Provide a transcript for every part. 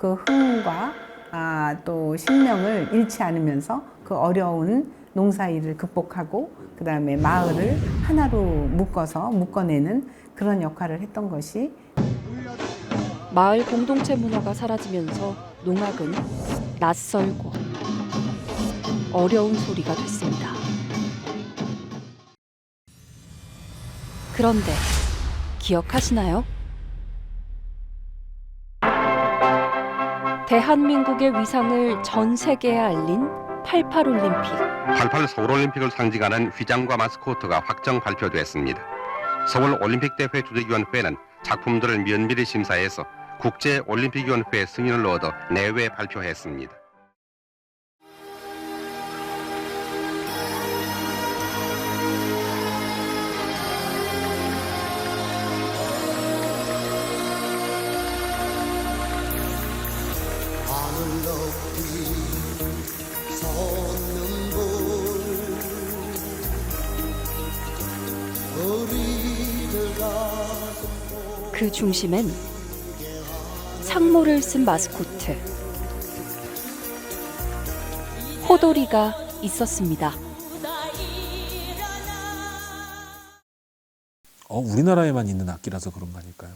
그 흥과 또 신명을 잃지 않으면서 그 어려운 농사일을 극복하고 그다음에 마을을 하나로 묶어내는 그런 역할을 했던 것이 마을 공동체 문화가 사라지면서 농악은 낯설고 어려운 소리가 됐습니다. 그런데 기억하시나요? 대한민국의 위상을 전 세계에 알린 88 올림픽. 88 서울올림픽을 상징하는 휘장과 마스코트가 확정 발표됐습니다. 서울올림픽대회 주재위원회는 작품들을 면밀히 심사해서 국제올림픽위원회 승인을 얻어 내외 발표했습니다. 하늘 높이 솟는 불 우리들 가슴 그 중심엔 상모를 쓴 마스코트 호돌이가 있었습니다. 우리나라에만 있는 악기라서 그런 거 아닐까요?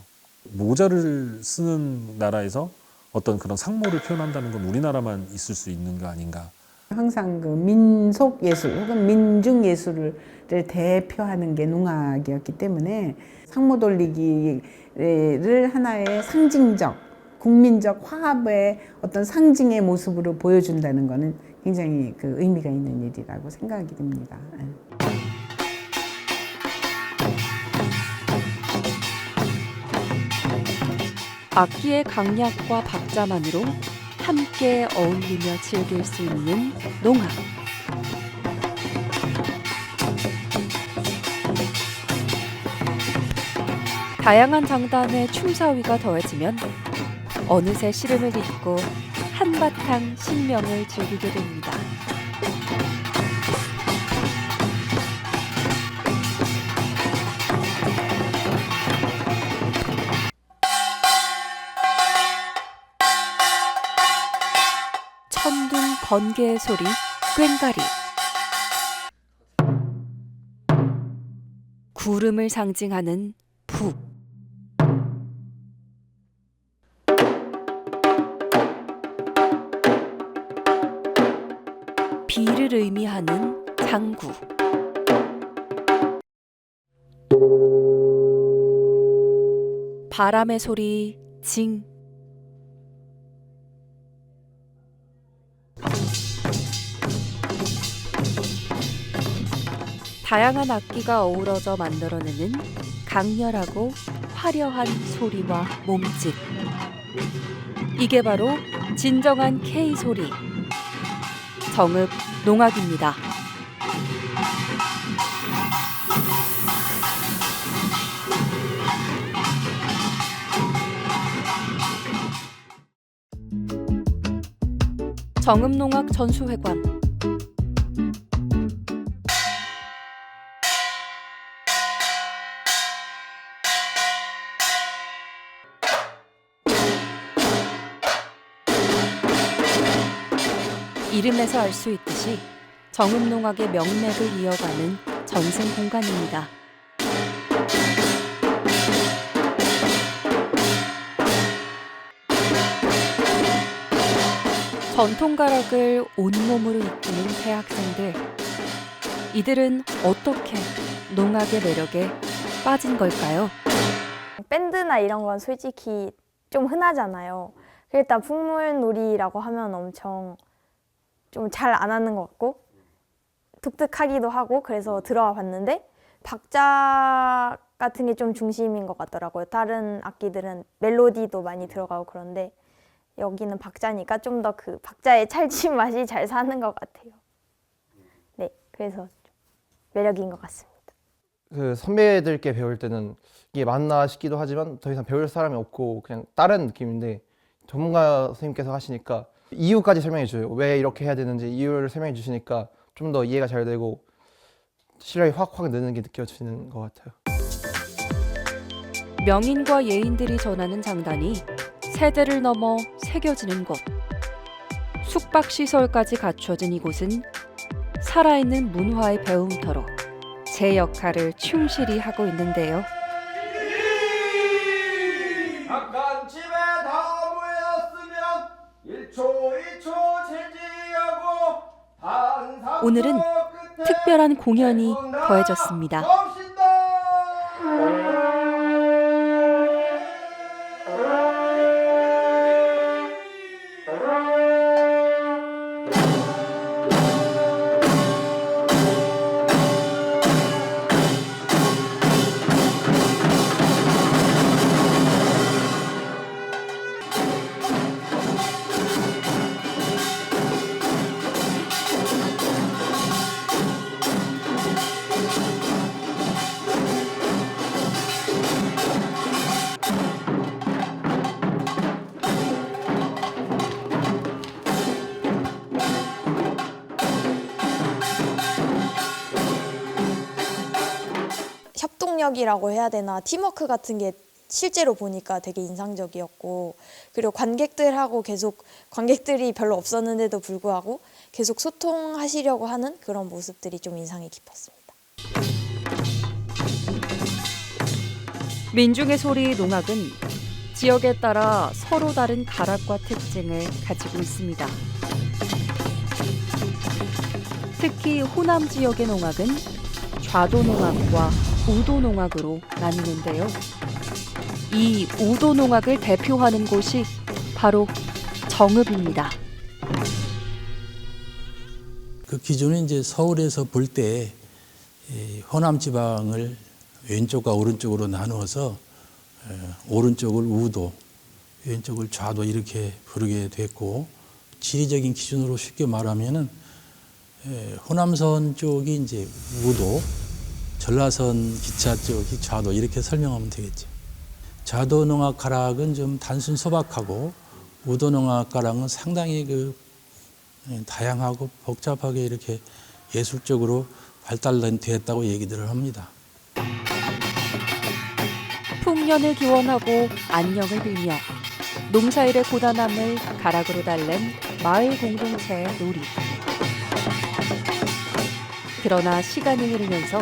모자를 쓰는 나라에서 어떤 그런 상모를 표현한다는 건 우리나라만 있을 수 있는 거 아닌가? 항상 그 민속 예술 혹은 민중 예술을 대표하는 게 농악이었기 때문에 상모 돌리기를 하나의 상징적, 국민적 화합의 어떤 상징의 모습으로 보여준다는 것은 굉장히 그 의미가 있는 일이라고 생각이 듭니다. 악기의 강약과 박자만으로 함께 어울리며 즐길 수 있는 농악. 다양한 장단의 춤사위가 더해지면 어느새 시름을 잊고 한바탕 신명을 즐기게 됩니다. 천둥 번개의 소리, 꽹가리. 구름을 상징하는 북. 비를 의미하는 장구. 바람의 소리, 징. 다양한 악기가 어우러져 만들어내는 강렬하고 화려한 소리와 몸짓. 이게 바로 진정한 K소리. 정읍 농악입니다. 정읍농악 전수회관. 이름에서 알 수 있듯이 정읍농악의 명맥을 이어가는 전승 공간입니다. 전통가락을 온몸으로 익히는 대학생들. 이들은 어떻게 농악의 매력에 빠진 걸까요? 밴드나 이런 건 솔직히 좀 흔하잖아요. 일단 풍물놀이라고 하면 엄청 좀 잘 안 하는 것 같고 독특하기도 하고 그래서 들어와 봤는데 박자 같은 게 좀 중심인 것 같더라고요. 다른 악기들은 멜로디도 많이 들어가고 그런데 여기는 박자니까 좀 더 그 박자의 찰진 맛이 잘 사는 것 같아요. 네, 그래서 매력인 것 같습니다. 그 선배들께 배울 때는 이게 맞나 싶기도 하지만 더 이상 배울 사람이 없고 그냥 다른 느낌인데 전문가 선생님께서 하시니까 이유까지 설명해 줘요. 왜 이렇게 해야 되는지 이유를 설명해 주시니까 좀 더 이해가 잘 되고 실력이 확 느는 게 느껴지는 것 같아요. 명인과 예인들이 전하는 장단이 세대를 넘어 새겨지는 곳. 숙박시설까지 갖춰진 이곳은 살아있는 문화의 배움터로 제 역할을 충실히 하고 있는데요. 잠깐 집에 다 모였으면 1초 2초 제지하고 반상 오늘은 특별한 공연이 더해졌습니다. 협동력이라고 해야 되나, 팀워크 같은 게 실제로 보니까 되게 인상적이었고, 그리고 관객들이 별로 없었는데도 불구하고 계속 소통하시려고 하는 그런 모습들이 좀 인상이 깊었습니다. 민중의 소리 농악은 지역에 따라 서로 다른 가락과 특징을 가지고 있습니다. 특히 호남 지역의 농악은 좌도 농악과 우도 농악으로 나뉘는데요. 이 우도 농악을 대표하는 곳이 바로 정읍입니다. 그 기준은 이제 서울에서 볼 때 호남 지방을 왼쪽과 오른쪽으로 나누어서 오른쪽을 우도, 왼쪽을 좌도 이렇게 부르게 됐고, 지리적인 기준으로 쉽게 말하면은 호남선 쪽이 이제 우도, 전라선 기차 쪽이 좌도 이렇게 설명하면 되겠죠. 좌도 농악 가락은 좀 단순 소박하고 우도 농악 가락은 상당히 다양하고 복잡하게 이렇게 예술적으로 발달됐다고 얘기들을 합니다. 풍년을 기원하고 안녕을 빌며 농사일의 고단함을 가락으로 달랜 마을 공동체의 놀이. 그러나 시간이 흐르면서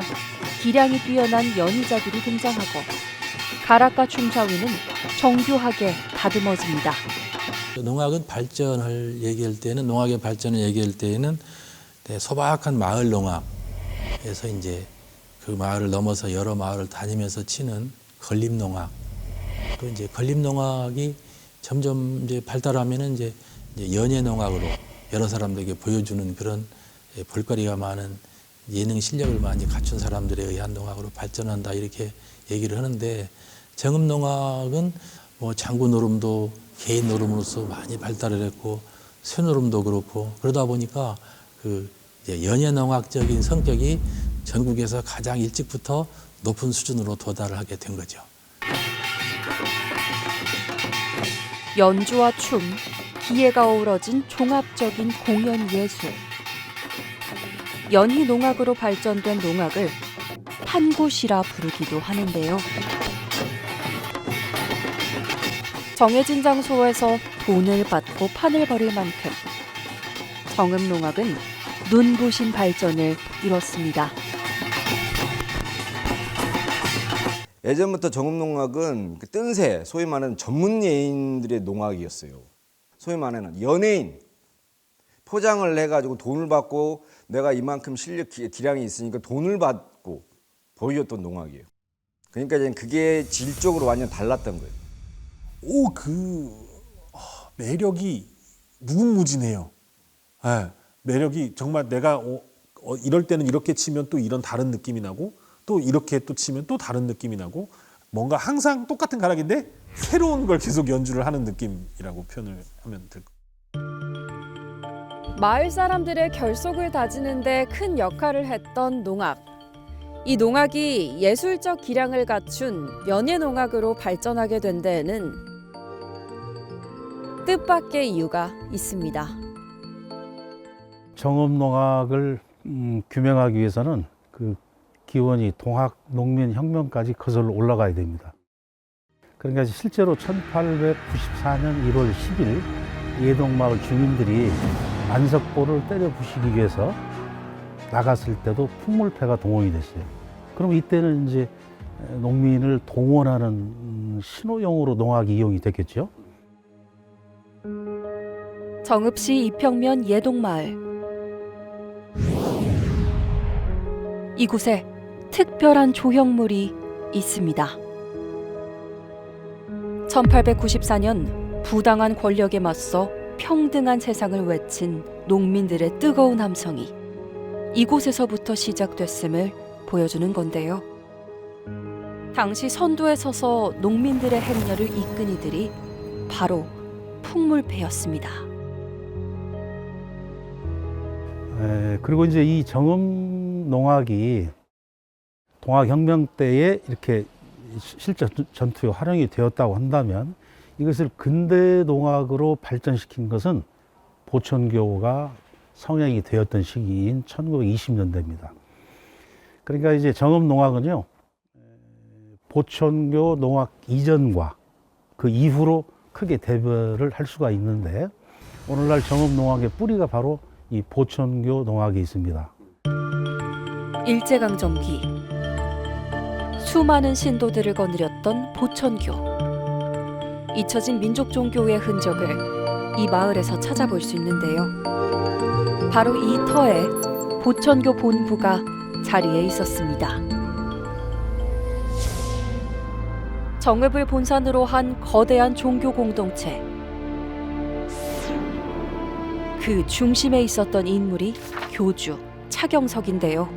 기량이 뛰어난 연희자들이 등장하고 가락과 춤사위는 정교하게 다듬어집니다. 농악은 발전을 얘기할 때는, 농악의 발전을 얘기할 때에는 소박한 마을 농악에서 이제 그 마을을 넘어서 여러 마을을 다니면서 치는 건립 농악, 또 이제 건립 농악이 점점 이제 발달하면은 이제 연예 농악으로 여러 사람들에게 보여주는 그런 볼거리가 많은 예능 실력을 많이 갖춘 사람들에 의한 농악으로 발전한다 이렇게 얘기를 하는데, 정읍 농악은 뭐 장구 노름도 개인 노름으로서 많이 발달을 했고 쇠 노름도 그렇고, 그러다 보니까 그 연예 농악적인 성격이 전국에서 가장 일찍부터 높은 수준으로 도달을 하게 된 거죠. 연주와 춤, 기예가 어우러진 종합적인 공연 예술. 연희 농악으로 발전된 농악을 판굿이라 부르기도 하는데요. 정해진 장소에서 돈을 받고 판을 벌일 만큼 정읍 농악은 눈부신 발전을 이뤘습니다. 예전부터 정읍농악은 뜬새, 소위 말하는 전문 예인들의 농악이었어요. 소위 말하는 연예인, 포장을 해가지고 돈을 받고 내가 이만큼 실력, 기량이 있으니까 돈을 받고 보여줬던 농악이에요. 그러니까 이제 그게 질적으로 완전 달랐던 거예요. 매력이 무궁무진해요. 네, 매력이 정말 내가 이럴 때는 이렇게 치면 또 이런 다른 느낌이 나고, 또 이렇게 또 치면 또 다른 느낌이 나고, 뭔가 항상 똑같은 가락인데 새로운 걸 계속 연주를 하는 느낌이라고 표현을 하면 될 거예요. 마을 사람들의 결속을 다지는 데 큰 역할을 했던 농악. 이 농악이 예술적 기량을 갖춘 연예 농악으로 발전하게 된 데에는 뜻밖의 이유가 있습니다. 정읍농악을 규명하기 위해서는 그 기원이 동학 농민혁명까지 거슬러 올라가야 됩니다. 그러니까 실제로 1894년 1월 10일 예동마을 주민들이 만석보를 때려 부시기 위해서 나갔을 때도 풍물패가 동원이 됐어요. 그럼 이때는 이제 농민을 동원하는 신호용으로 농악이 이용이 됐겠죠. 정읍시 이평면 예동마을. 이곳에 특별한 조형물이 있습니다. 1894년 부당한 권력에 맞서 평등한 세상을 외친 농민들의 뜨거운 함성이 이곳에서부터 시작됐음을 보여주는 건데요. 당시 선두에 서서 농민들의 행렬을 이끈 이들이 바로 풍물패였습니다. 그리고 이제 이 정음 농악이 동학혁명 때에 이렇게 실제 전투에 활용이 되었다고 한다면 이것을 근대 농악으로 발전시킨 것은 보천교가 성행이 되었던 시기인 1920년대입니다. 그러니까 이제 정음 농악은요, 보천교 농악 이전과 그 이후로 크게 대별을 할 수가 있는데 오늘날 정음 농악의 뿌리가 바로 이 보천교 농악에 있습니다. 일제강점기 수많은 신도들을 거느렸던 보천교. 잊혀진 민족 종교의 흔적을 이 마을에서 찾아볼 수 있는데요. 바로 이 터에 보천교 본부가 자리해 있었습니다. 정읍을 본산으로 한 거대한 종교 공동체. 그 중심에 있었던 인물이 교주 차경석인데요.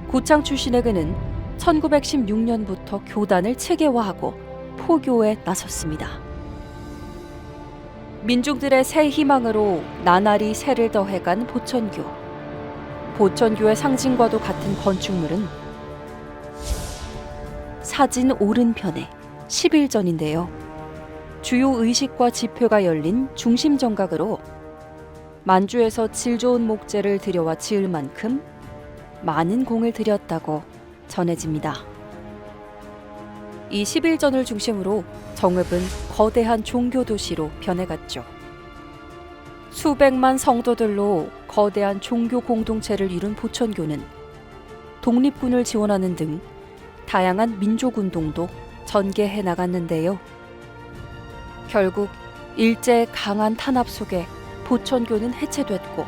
고창 출신의 그는 1916년부터 교단을 체계화하고 포교에 나섰습니다. 민중들의 새 희망으로 나날이 새를 더해간 보천교. 보천교의 상징과도 같은 건축물은 사진 오른편에 10일 전인데요. 주요 의식과 집회가 열린 중심 정각으로 만주에서 질 좋은 목재를 들여와 지을 만큼 많은 공을 들였다고 전해집니다. 이 11전을 중심으로 정읍은 거대한 종교 도시로 변해갔죠. 수백만 성도들로 거대한 종교 공동체를 이룬 보천교는 독립군을 지원하는 등 다양한 민족운동도 전개해 나갔는데요. 결국 일제의 강한 탄압 속에 보천교는 해체됐고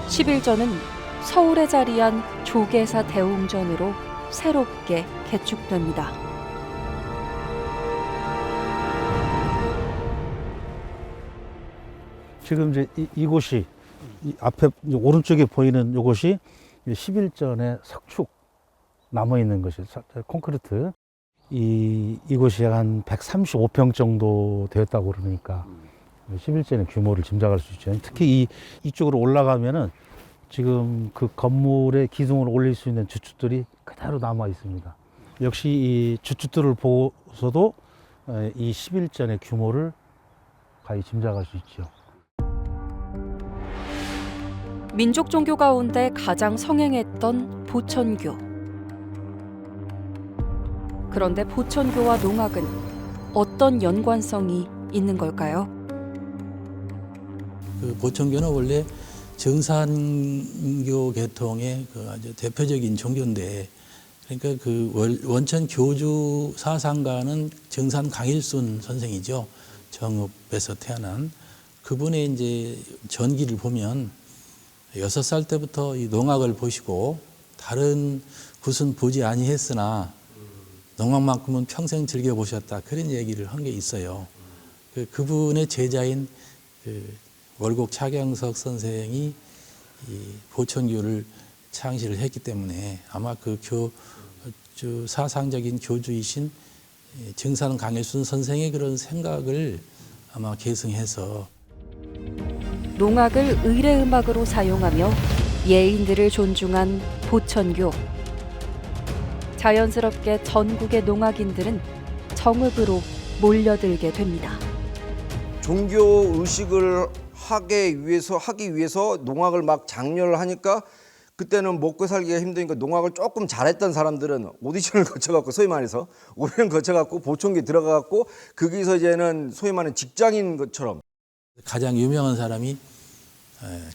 11전은 서울에 자리한 조계사 대웅전으로 새롭게 개축됩니다. 지금 이제 이곳이 이 앞에 오른쪽에 보이는 이곳이 11전의 석축 남아 있는 것이 콘크리트. 이곳이 한 135평 정도 되었다고 그러니까 11전의 규모를 짐작할 수 있죠. 특히 이쪽으로 올라가면은 지금 그 건물의 기둥을 올릴 수 있는 주춧들이 그대로 남아 있습니다. 역시 이 주춧들을 보고서도 이 11전의 규모를 가히 짐작할 수 있죠. 민족 종교 가운데 가장 성행했던 보천교. 그런데 보천교와 농악은 어떤 연관성이 있는 걸까요? 그 보천교는 원래 정산교 계통의 그 아주 대표적인 종교인데, 그러니까 그 원천 교주 사상가는 정산 강일순 선생이죠. 정읍에서 태어난 그분의 이제 전기를 보면 6살 때부터 이 농악을 보시고 다른 굿은 보지 아니했으나 농악만큼은 평생 즐겨 보셨다, 그런 얘기를 한 게 있어요. 그분의 제자인 월곡 차경석 선생이 이 보천교를 창시를 했기 때문에 아마 그 사상적인 교주이신 정산 강일순 선생의 그런 생각을 아마 계승해서 농악을 의례음악으로 사용하며 예인들을 존중한 보천교. 자연스럽게 전국의 농악인들은 정읍으로 몰려들게 됩니다. 종교 의식을 하기 위해서 농악을 막 장려를 하니까 그때는 먹고 살기가 힘드니까 농악을 조금 잘했던 사람들은 오디션을 거쳐갖고 소위 말해서 오디션 거쳐갖고 보청기 들어가갖고 거기서 이제는 소위 말하는 직장인 것처럼 가장 유명한 사람이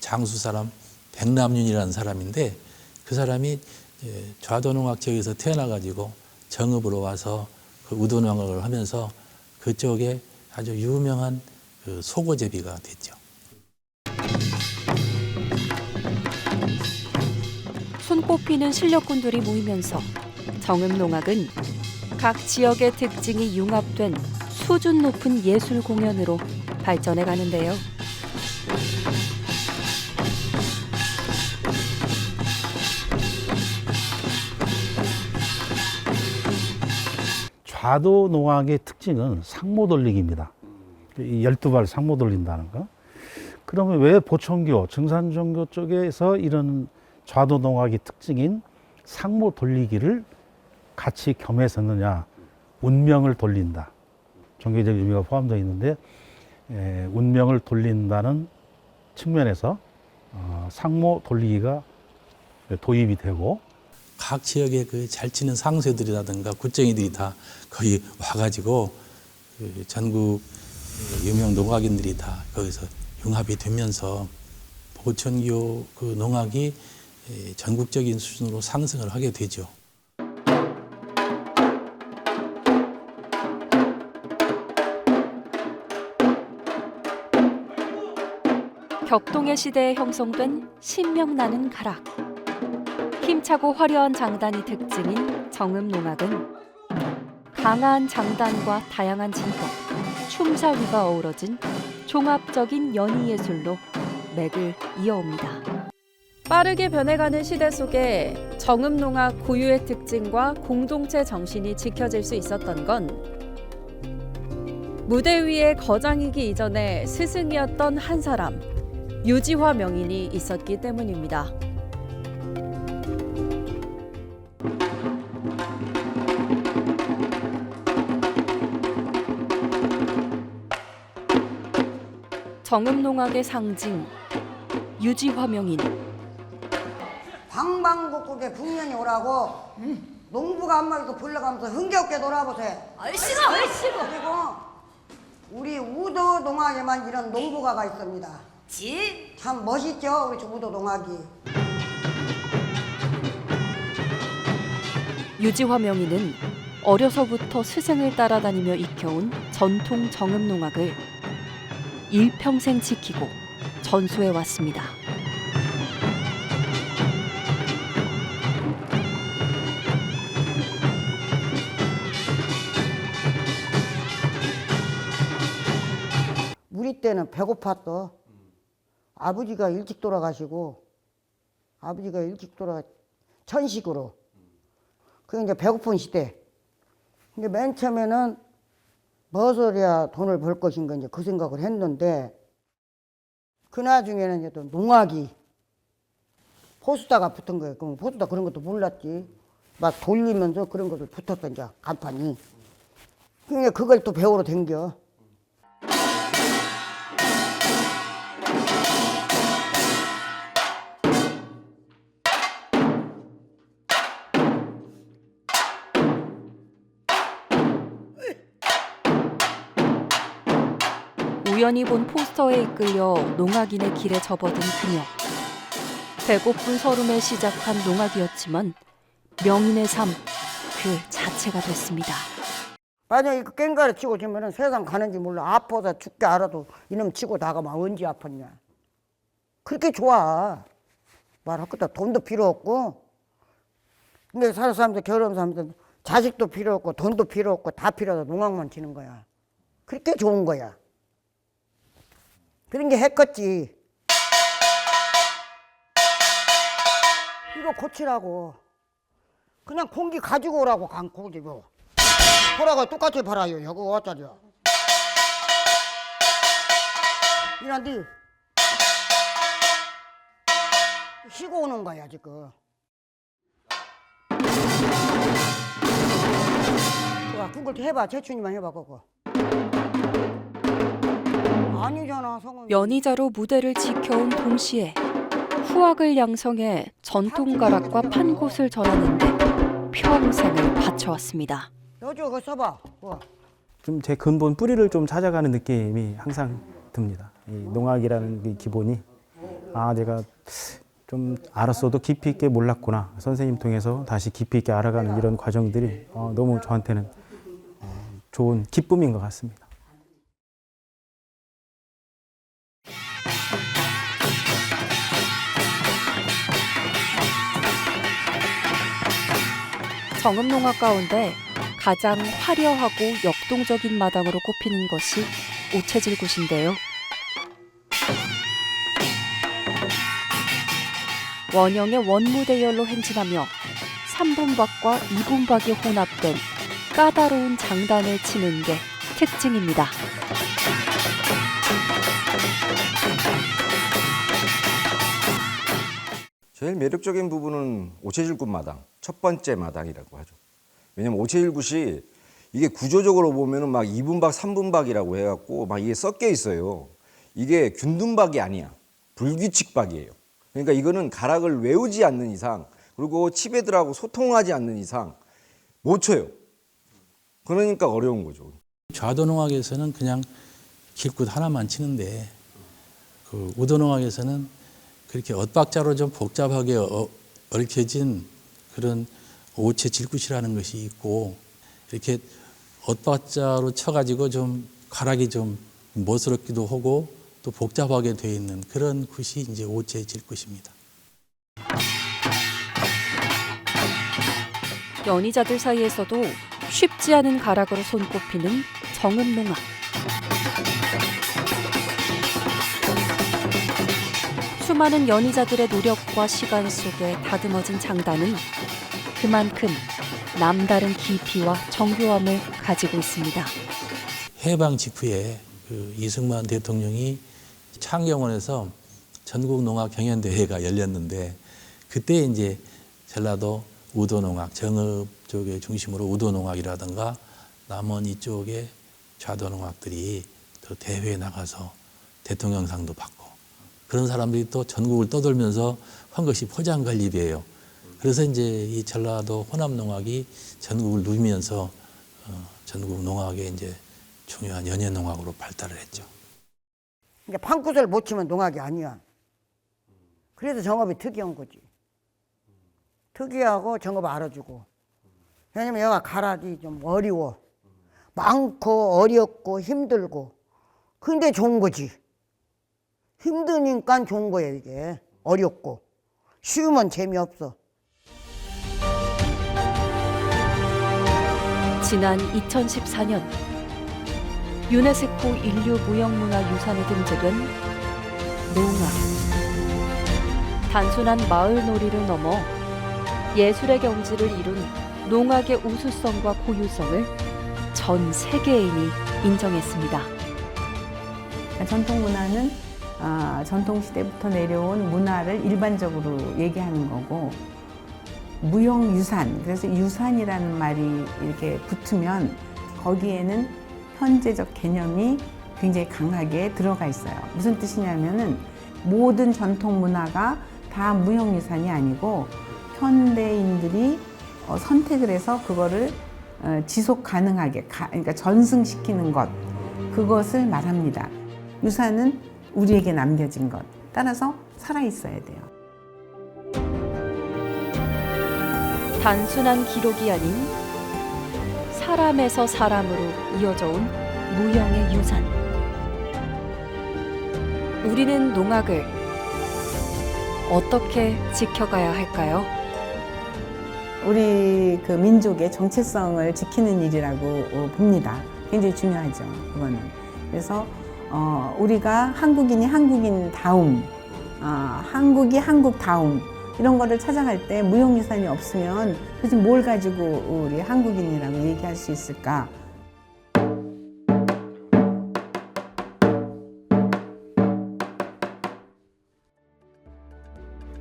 장수 사람 백남윤이라는 사람인데 그 사람이 좌도농악 지역에서 태어나가지고 정읍으로 와서 그 우도농악을 하면서 그쪽에 아주 유명한 그 소고제비가 됐죠. 손꼽히는 실력군들이 모이면서 정읍농악은 각 지역의 특징이 융합된 수준 높은 예술 공연으로 발전해 가는데요. 좌도 농악의 특징은 상모 돌리기입니다. 이 12발 상모 돌린다는 거. 그러면 왜 보청교, 증산종교 쪽에서 이런 좌도 농악의 특징인 상모 돌리기를 같이 겸해서느냐? 운명을 돌린다. 종교적 의미가 포함되어 있는데 운명을 돌린다는 측면에서 상모 돌리기가 도입이 되고 각 지역의 그 잘 치는 상수들이라든가 굿쟁이들이 다 거기 와가지고 그 전국 유명 농악인들이 다 거기서 융합이 되면서 보천교 그 농악이 전국적인 수준으로 상승을 하게 되죠. 격동의 시대에 형성된 신명나는 가락. 힘차고 화려한 장단이 특징인 정읍농악은 강한 장단과 다양한 진법, 춤사위가 어우러진 종합적인 연희예술로 맥을 이어옵니다. 빠르게 변해가는 시대 속에 정읍농악 고유의 특징과 공동체 정신이 지켜질 수 있었던 건 무대 위에 거장이기 이전에 스승이었던 한 사람, 유지화 명인이 있었기 때문입니다. 정읍농악의 상징, 유지화 명인. 방방곡곡에 북년이 오라고 농부가 한 마리도 불러가면서 흥겹게 놀아보세요. 얼씨구 얼씨구. 그리고 우리 우도 농악에만 이런 농부가가 있습니다. 참 멋있죠, 우리 우도 농악이. 유지화 명인은 어려서부터 스승을 따라다니며 익혀온 전통 정읍농악을 일평생 지키고 전수해 왔습니다. 우리 때는 배고팠어. 아버지가 일찍 돌아가시고 천식으로. 그게 이제 배고픈 시대. 근데 맨 처음에는 무엇을 해야 돈을 벌 것인가 이제 그 생각을 했는데 그 나중에는 이제 또 농악이 포스다가 붙은 거예요. 그럼 포스다 그런 것도 몰랐지. 막 돌리면서 그런 것을 붙었어 이제 간판이. 그러니까 그걸 또 배우러 댕겨. 우연히 본 포스터에 이끌려 농악인의 길에 접어든 그녀. 배고픈 서름에 시작한 농악이었지만 명인의 삶 그 자체가 됐습니다. 만약에 그 깽가를 치고 지면은 세상 가는지 몰라. 아파서 죽게 알아도 이놈 치고 나가면 언제 아팠냐. 그렇게 좋아. 말할 것도 돈도 필요 없고. 근데 사는 사람들 결혼한 사람들 자식도 필요 없고 돈도 필요 없고 다 필요 없어. 농악만 치는 거야. 그렇게 좋은 거야. 그런 게 했겠지. 이거 고치라고. 그냥 공기 가지고 오라고 고기고. 보라고 똑같이 팔아요. 여기 5짜리야. 이런데 쉬고 오는 거야 지금. 그걸 해봐. 재춘이만 해봐 그거. 아니잖아 성은. 연희자로 무대를 지켜온 동시에 후학을 양성해 전통 가락과 판곶을 전하는데 평생을 바쳐왔습니다. 너줘 그거 써봐. 좀 제 근본 뿌리를 좀 찾아가는 느낌이 항상 듭니다. 이 농악이라는 이 기본이 내가 좀 알았어도 깊이 있게 몰랐구나. 선생님 통해서 다시 깊이 있게 알아가는 이런 과정들이 너무 저한테는 좋은 기쁨인 것 같습니다. 정읍농악 가운데 가장 화려하고 역동적인 마당으로 꼽히는 것이 오체질굿인데요. 원형의 원무대열로 행진하며 3분박과 2분박이 혼합된 까다로운 장단을 치는 게 특징입니다. 제일 매력적인 부분은 오체질굿 마당, 첫 번째 마당이라고 하죠. 왜냐면 오체질굿이 이게 구조적으로 보면은 막 2분박, 3분박이라고 해갖고 막 이게 섞여 있어요. 이게 균등박이 아니야. 불규칙박이에요. 그러니까 이거는 가락을 외우지 않는 이상, 그리고 치배들하고 소통하지 않는 이상 못 쳐요. 그러니까 어려운 거죠. 좌도농악에서는 그냥 길굿 하나만 치는데 그 우도농악에서는 그렇게 엇박자로 좀 복잡하게 얽혀진 그런 오체 질굿이라는 것이 있고 이렇게 엇박자로 쳐가지고 좀 가락이 좀 멋스럽기도 하고 또 복잡하게 되어 있는 그런 굿이 이제 오체 질굿입니다. 연희자들 사이에서도 쉽지 않은 가락으로 손꼽히는 정읍농악. 수많은 연희자들의 노력과 시간 속에 다듬어진 장단은 그만큼 남다른 깊이와 정교함을 가지고 있습니다. 해방 직후에 그 이승만 대통령이 창경원에서 전국 농악 경연대회가 열렸는데 그때 이제 전라도 우도농악, 정읍 쪽에 중심으로 우도농악이라든가 남원 이쪽에 좌도농악들이 또 대회에 나가서 대통령상도 받고 그런 사람들이 또 전국을 떠돌면서 한 것이 포장관리비예요. 그래서 이제 이 전라도 호남농악이 전국을 누비면서 전국 농악의 이제 중요한 연예농악으로 발달을 했죠. 그러니까 판굿을 못 치면 농악이 아니야. 그래서 정업이 특이한 거지. 특이하고 정업 알아주고. 왜냐면 얘가 가락이 좀 어려워. 많고 어렵고 힘들고. 근데 좋은 거지. 힘드니까 좋은 거예요, 이게. 어렵고. 쉬우면 재미없어. 지난 2014년 유네스코 인류무형문화유산에 등재된 농악. 단순한 마을놀이를 넘어 예술의 경지를 이룬 농악의 우수성과 고유성을 전 세계인이 인정했습니다. 전통 문화는 전통시대부터 내려온 문화를 일반적으로 얘기하는 거고 무형유산, 그래서 유산이라는 말이 이렇게 붙으면 거기에는 현재적 개념이 굉장히 강하게 들어가 있어요. 무슨 뜻이냐면은 모든 전통 문화가 다 무형유산이 아니고 현대인들이 선택을 해서 그거를 지속 가능하게, 그러니까 전승시키는 것, 그것을 말합니다. 유산은 우리에게 남겨진 것, 따라서 살아있어야 돼요. 단순한 기록이 아닌 사람에서 사람으로 이어져 온 무형의 유산. 우리는 농악을 어떻게 지켜가야 할까요? 우리 그 민족의 정체성을 지키는 일이라고 봅니다. 굉장히 중요하죠, 그거는. 그래서 우리가 한국인이 한국인다움, 한국이 한국다움, 이런 거를 찾아갈 때 무형유산이 없으면 도대체 뭘 가지고 우리 한국인이라고 얘기할 수 있을까?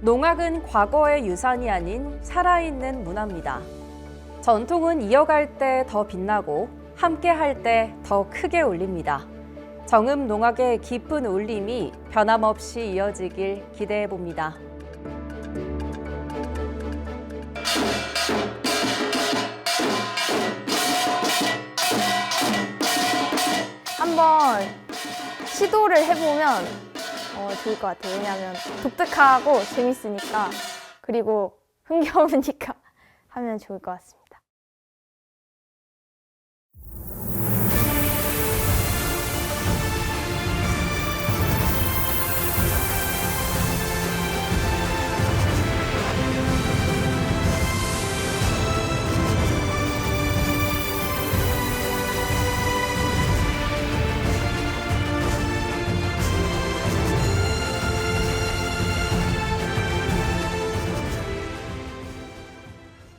농악은 과거의 유산이 아닌 살아있는 문화입니다. 전통은 이어갈 때 더 빛나고 함께 할 때 더 크게 울립니다. 정읍 농악의 깊은 울림이 변함없이 이어지길 기대해 봅니다. 한번 시도를 해보면 좋을 것 같아요. 왜냐하면 독특하고 재밌으니까, 그리고 흥겨우니까 하면 좋을 것 같습니다.